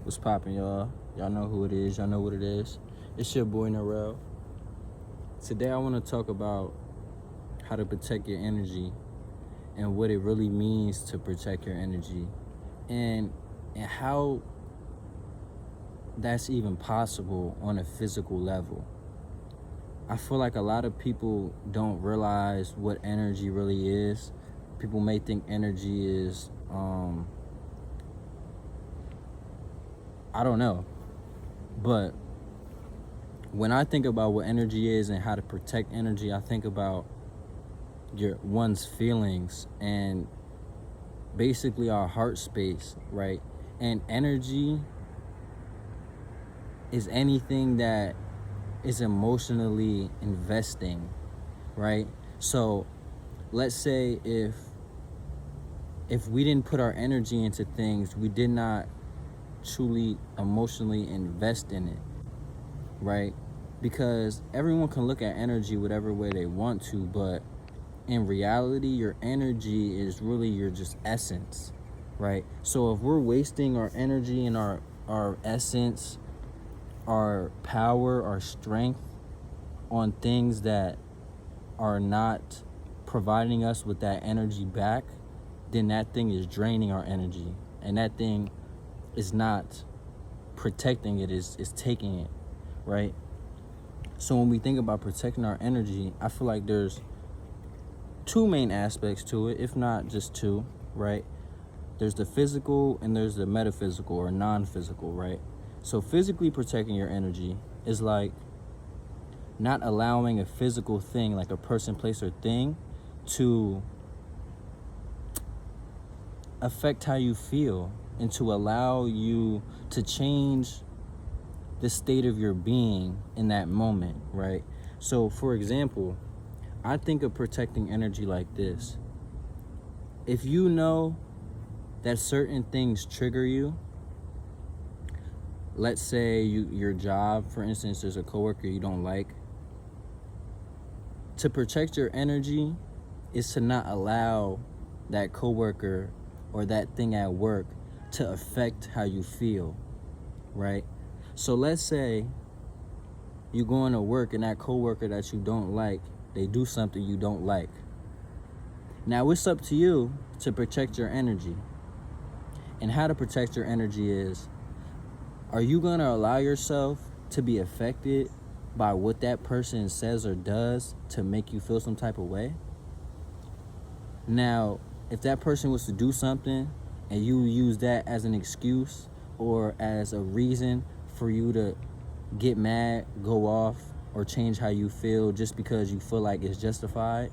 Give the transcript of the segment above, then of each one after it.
What's poppin', y'all? Y'all know who it is. Y'all know what it is. It's your boy Narel. Today I want to talk about how to protect your energy and what it really means to protect your energy, and how that's even possible on a physical level. I feel like a lot of people don't realize what energy really is. People may think energy is I don't know, but when I think about what energy is and how to protect energy, I think about one's feelings and basically our heart space, right? And energy is anything that is emotionally investing, right? So let's say if we didn't put our energy into things, we did not truly emotionally invest in it, right? Because everyone can look at energy whatever way they want to, but in reality, your energy is really your just essence, right? So if we're wasting our energy and our essence, our power, our strength on things that are not providing us with that energy back, then that thing is draining our energy, and that thing is not protecting it, is taking it, right? So when we think about protecting our energy, I feel like there's two main aspects to it, if not just two, right? There's the physical and there's the metaphysical or non-physical, right? So physically protecting your energy is like not allowing a physical thing, like a person, place, or thing, to affect how you feel and to allow you to change the state of your being in that moment, right? So for example, I think of protecting energy like this. If you know that certain things trigger you, let's say your job, for instance, there's a coworker you don't like, to protect your energy is to not allow that coworker or that thing at work to affect how you feel, right? So let's say you go into work and that coworker that you don't like, they do something you don't like. Now it's up to you to protect your energy. And how to protect your energy is, are you going to allow yourself to be affected by what that person says or does to make you feel some type of way? Now, if that person was to do something and you use that as an excuse or as a reason for you to get mad, go off, or change how you feel just because you feel like it's justified,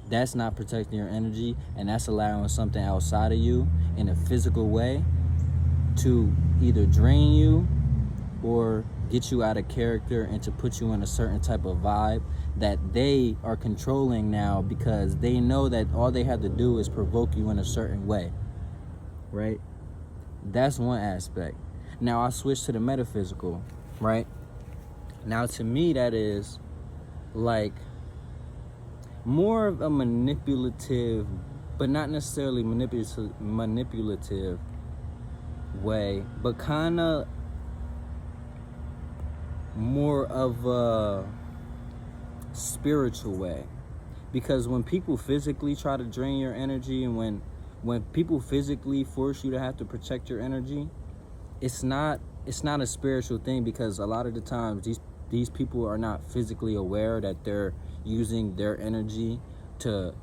that's not protecting your energy, and that's allowing something outside of you in a physical way to either drain you or get you out of character and to put you in a certain type of vibe that they are controlling now, because they know that all they have to do is provoke you in a certain way, right? That's one aspect. Now I switch to the metaphysical, right? Now to me that is like more of a manipulative, but not necessarily manipulative way, but kind of more of a spiritual way. Because when people physically try to drain your energy, and when people physically force you to have to protect your energy, it's not a spiritual thing, because a lot of the times these people are not physically aware that they're using their energy to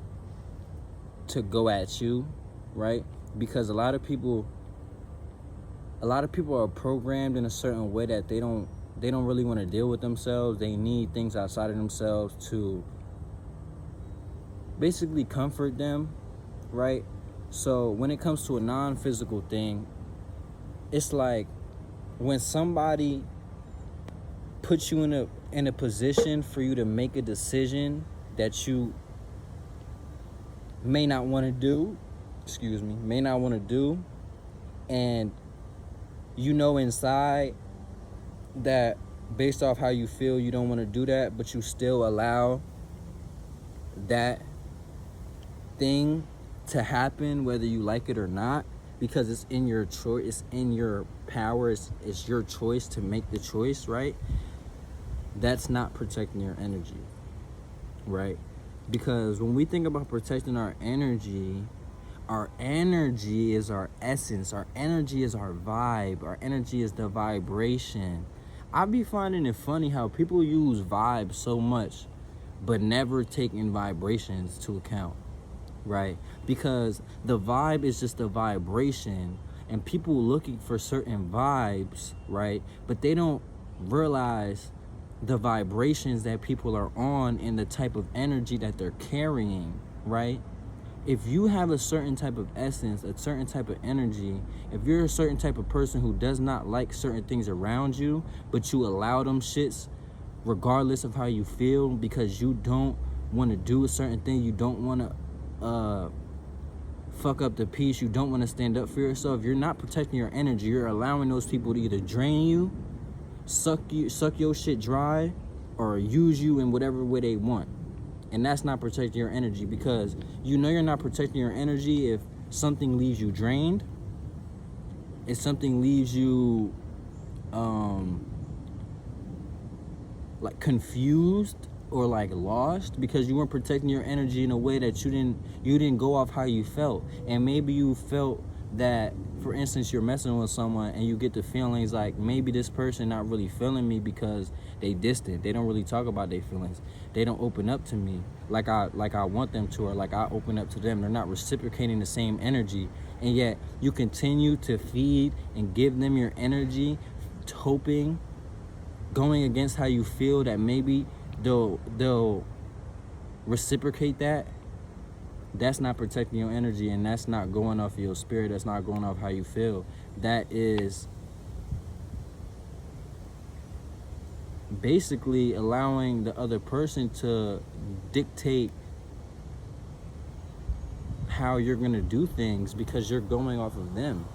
go at you, right? Because a lot of people are programmed in a certain way that they don't really want to deal with themselves. They need things outside of themselves to basically comfort them, right? So when it comes to a non-physical thing, it's like when somebody puts you in a position for you to make a decision that you may not want to do, and you know inside that based off how you feel you don't want to do that, but you still allow that thing to happen whether you like it or not, because it's in your choice, it's in your power, it's your choice to make the choice, right? That's not protecting your energy, right? Because when we think about protecting our energy is our essence, our energy is our vibe, our energy is the vibration. I be finding it funny how people use vibes so much but never taking vibrations to account, right? Because the vibe is just a vibration, and people looking for certain vibes, right? But they don't realize the vibrations that people are on and the type of energy that they're carrying, right? If you have a certain type of essence, a certain type of energy, if you're a certain type of person who does not like certain things around you, but you allow them shits regardless of how you feel, because you don't want to do a certain thing, you don't want to fuck up the peace, you don't want to stand up for yourself, you're not protecting your energy. You're allowing those people to either drain you, suck your shit dry, or use you in whatever way they want. And that's not protecting your energy, because you know you're not protecting your energy if something leaves you drained, if something leaves you like confused or like lost, because you weren't protecting your energy in a way that you didn't go off how you felt. And maybe you felt that, for instance, you're messing with someone and you get the feelings like maybe this person not really feeling me because they distant, they don't really talk about their feelings, they don't open up to me like I want them to, or like I open up to them. They're not reciprocating the same energy, and yet you continue to feed and give them your energy, hoping, going against how you feel, that maybe they'll reciprocate that. That's not protecting your energy, and that's not going off of your spirit, that's not going off how you feel. That is basically allowing the other person to dictate how you're going to do things because you're going off of them.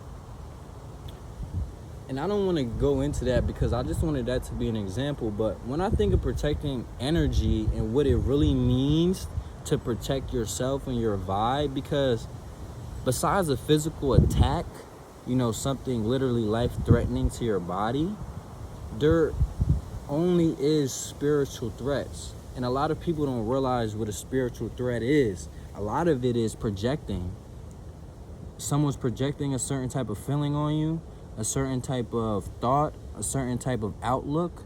And I don't want to go into that because I just wanted that to be an example. But when I think of protecting energy and what it really means to protect yourself and your vibe, because besides a physical attack, you know, something literally life-threatening to your body, there only is spiritual threats. And a lot of people don't realize what a spiritual threat is. A lot of it is projecting. Someone's projecting a certain type of feeling on you, a certain type of thought, a certain type of outlook.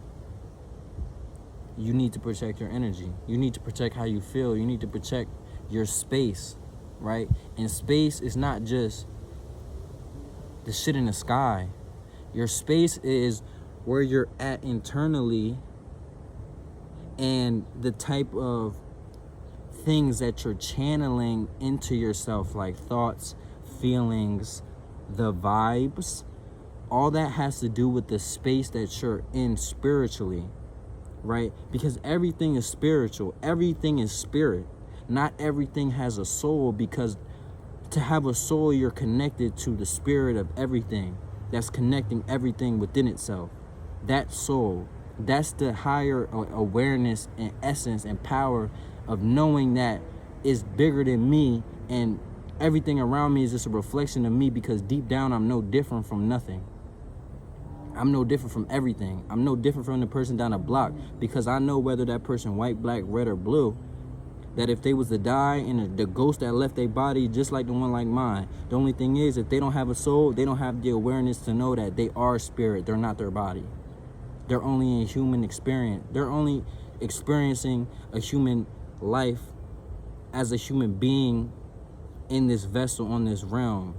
You need to protect your energy. You need to protect how you feel. You need to protect your space, right? And space is not just the shit in the sky. Your space is where you're at internally, and the type of things that you're channeling into yourself, like thoughts, feelings, the vibes. All that has to do with the space that you're in spiritually, right? Because everything is spiritual. Everything is spirit. Not everything has a soul, because to have a soul, you're connected to the spirit of everything that's connecting everything within itself. That soul, that's the higher awareness and essence and power of knowing that is bigger than me, and everything around me is just a reflection of me, because deep down I'm no different from nothing. I'm no different from everything. I'm no different from the person down the block, because I know whether that person white, black, red, or blue, that if they was to die and the ghost that left their body just like the one like mine, the only thing is, if they don't have a soul, they don't have the awareness to know that they are spirit. They're not their body. They're only a human experience. They're only experiencing a human life as a human being in this vessel, on this realm.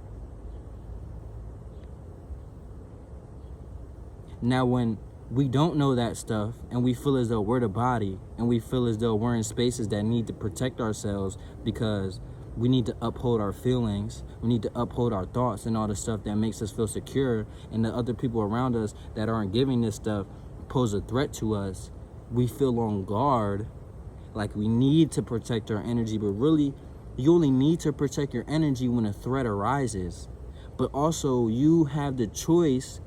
Now, when we don't know that stuff and we feel as though we're the body, and we feel as though we're in spaces that need to protect ourselves because we need to uphold our feelings, we need to uphold our thoughts and all the stuff that makes us feel secure, and the other people around us that aren't giving this stuff pose a threat to us, we feel on guard, like we need to protect our energy. But really, you only need to protect your energy when a threat arises. But also, you have the choice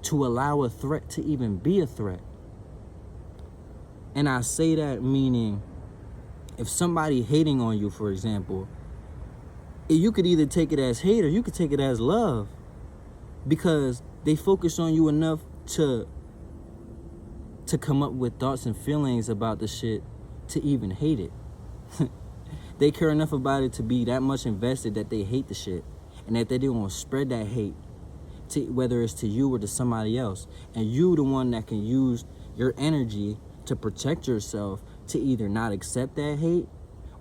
to allow a threat to even be a threat. And I say that meaning, if somebody hating on you, for example, You could either take it as hate or you could take it as love, because they focus on you enough to come up with thoughts and feelings about the shit to even hate it. They care enough about it to be that much invested that they hate the shit, and that they don't want to spread that hate, to whether it's to you or to somebody else. And you the one that can use your energy to protect yourself, to either not accept that hate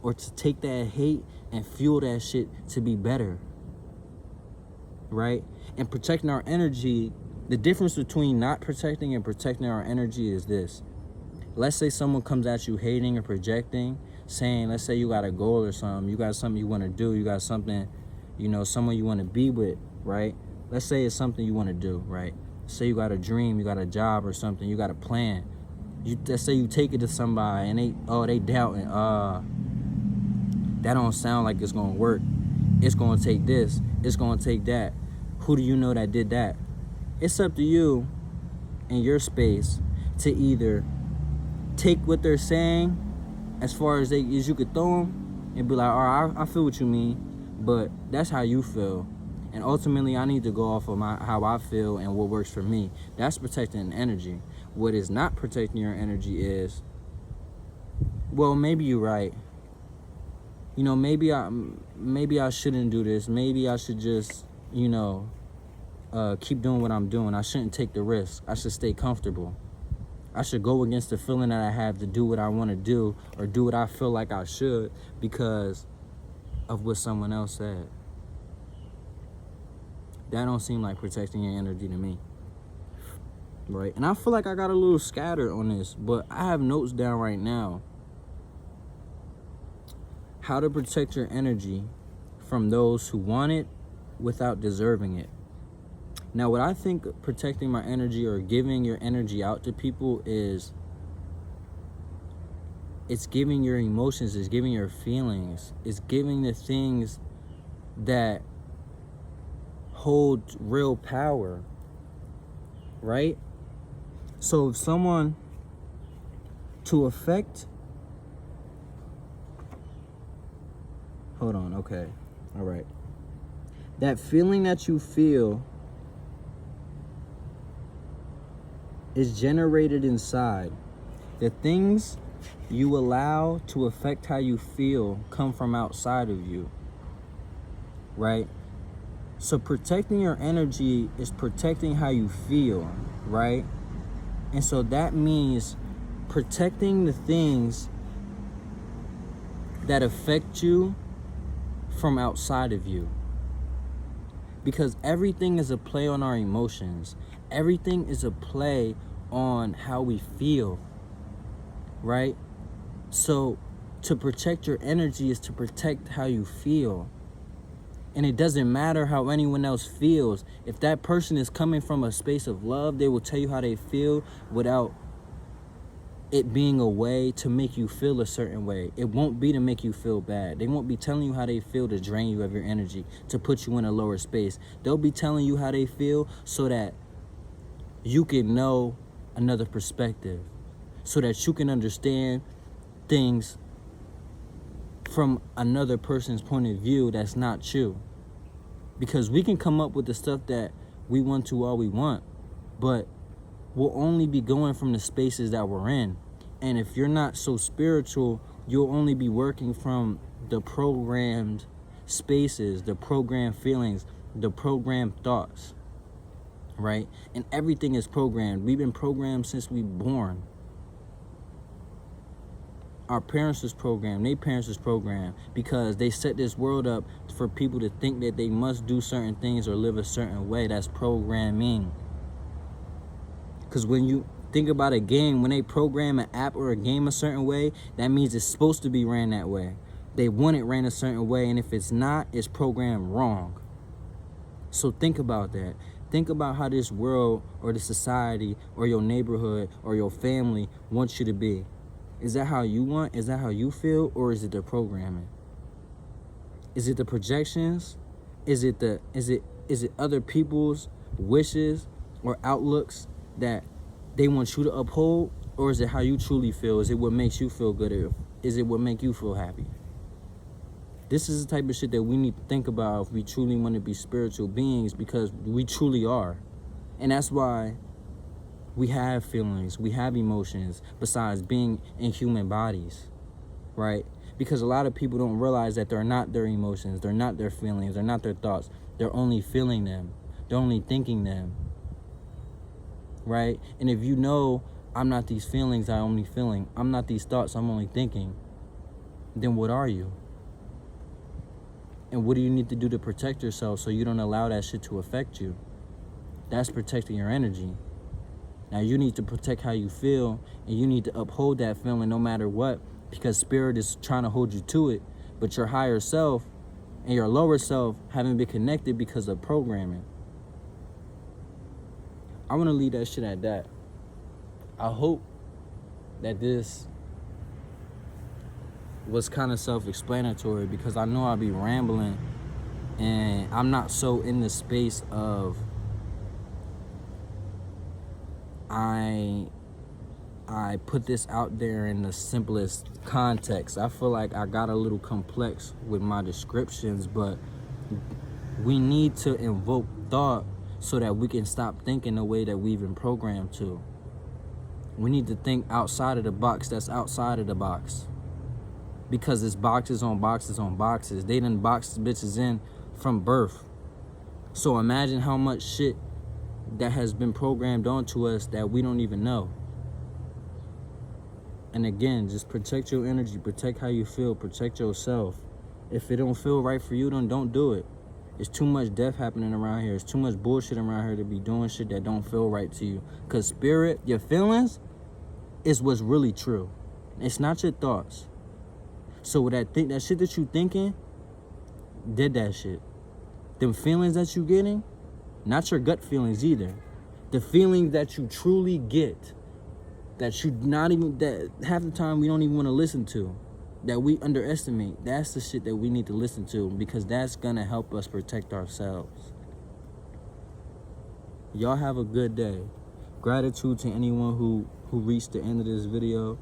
or to take that hate and fuel that shit to be better, right? And protecting our energy, the difference between not protecting and protecting our energy is this. Let's say someone comes at you hating or projecting, saying, let's say you got a goal or something, you got something you want to do, you got something, someone you want to be with, right? Let's say it's something you want to do, right? Say you got a dream, you got a job or something, you got a plan. Let's say you take it to somebody and they doubting, that don't sound like it's gonna work. It's gonna take this, it's gonna take that. Who do you know that did that? It's up to you in your space to either take what they're saying as far as you could throw them and be like, all right, I feel what you mean, but that's how you feel. And ultimately, I need to go off of how I feel and what works for me. That's protecting energy. What is not protecting your energy is, well, maybe you're right. Maybe I shouldn't do this. Maybe I should just, keep doing what I'm doing. I shouldn't take the risk. I should stay comfortable. I should go against the feeling that I have to do what I want to do or do what I feel like I should because of what someone else said. That don't seem like protecting your energy to me, right? And I feel like I got a little scattered on this, but I have notes down right now. How to protect your energy from those who want it without deserving it. Now, what I think protecting my energy or giving your energy out to people is, it's giving your emotions, it's giving your feelings, it's giving the things that hold real power, right? So if someone to affect, hold on, okay, all right. That feeling that you feel is generated inside. The things you allow to affect how you feel come from outside of you, right? So protecting your energy is protecting how you feel, right? And so that means protecting the things that affect you from outside of you. Because everything is a play on our emotions. Everything is a play on how we feel, right? So to protect your energy is to protect how you feel. And it doesn't matter how anyone else feels. If that person is coming from a space of love, they will tell you how they feel without it being a way to make you feel a certain way. It won't be to make you feel bad. They won't be telling you how they feel to drain you of your energy, to put you in a lower space. They'll be telling you how they feel so that you can know another perspective, so that you can understand things from another person's point of view that's not you. Because we can come up with the stuff that we want to all we want, but we'll only be going from the spaces that we're in. And if you're not so spiritual, you'll only be working from the programmed spaces, the programmed feelings, the programmed thoughts, right? And everything is programmed. We've been programmed since we were born. Our parents was programmed, their parents was programmed, because they set this world up for people to think that they must do certain things or live a certain way. That's programming. Because when you think about a game, when they program an app or a game a certain way, that means it's supposed to be ran that way. They want it ran a certain way, and if it's not, it's programmed wrong. So think about that. Think about how this world or the society or your neighborhood or your family wants you to be. Is that how you want? Is that how you feel? Or is it the programming? Is it the projections? Is it other people's wishes or outlooks that they want you to uphold? Or is it how you truly feel? Is it what makes you feel good? Is it what makes you feel happy? This is the type of shit that we need to think about if we truly want to be spiritual beings, because we truly are. And that's why we have feelings, we have emotions, besides being in human bodies, right? Because a lot of people don't realize that they're not their emotions, they're not their feelings, they're not their thoughts. They're only feeling them. They're only thinking them, right? And if you know, I'm not these feelings, I'm only feeling, I'm not these thoughts, I'm only thinking, then what are you? And what do you need to do to protect yourself so you don't allow that shit to affect you? That's protecting your energy. Now you need to protect how you feel, and you need to uphold that feeling no matter what, because spirit is trying to hold you to it, but your higher self and your lower self haven't been connected because of programming. I want to leave that shit at that. I hope that this was kind of self-explanatory, because I know I'll be rambling and I'm not so in the space of I put this out there in the simplest context. I feel like I got a little complex with my descriptions, but we need to invoke thought so that we can stop thinking the way that we've been programmed to. We need to think outside of the box that's outside of the box. Because it's boxes on boxes on boxes. They done boxed bitches in from birth. So imagine how much shit that has been programmed onto us that we don't even know. And again, just protect your energy, protect how you feel, protect yourself. If it don't feel right for you, then don't do it. It's too much death happening around here. It's too much bullshit around here to be doing shit that don't feel right to you. Because spirit, your feelings, is what's really true. It's not your thoughts. So with that shit that you thinking, did that shit. Them feelings that you getting, not your gut feelings either. The feelings that you truly get, that you not even, that half the time we don't even want to listen to, that we underestimate, that's the shit that we need to listen to, because that's gonna help us protect ourselves. Y'all have a good day. Gratitude to anyone who reached the end of this video.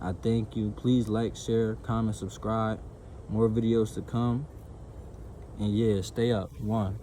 I thank you. Please like, share, comment, subscribe. More videos to come. And yeah, stay up. 1.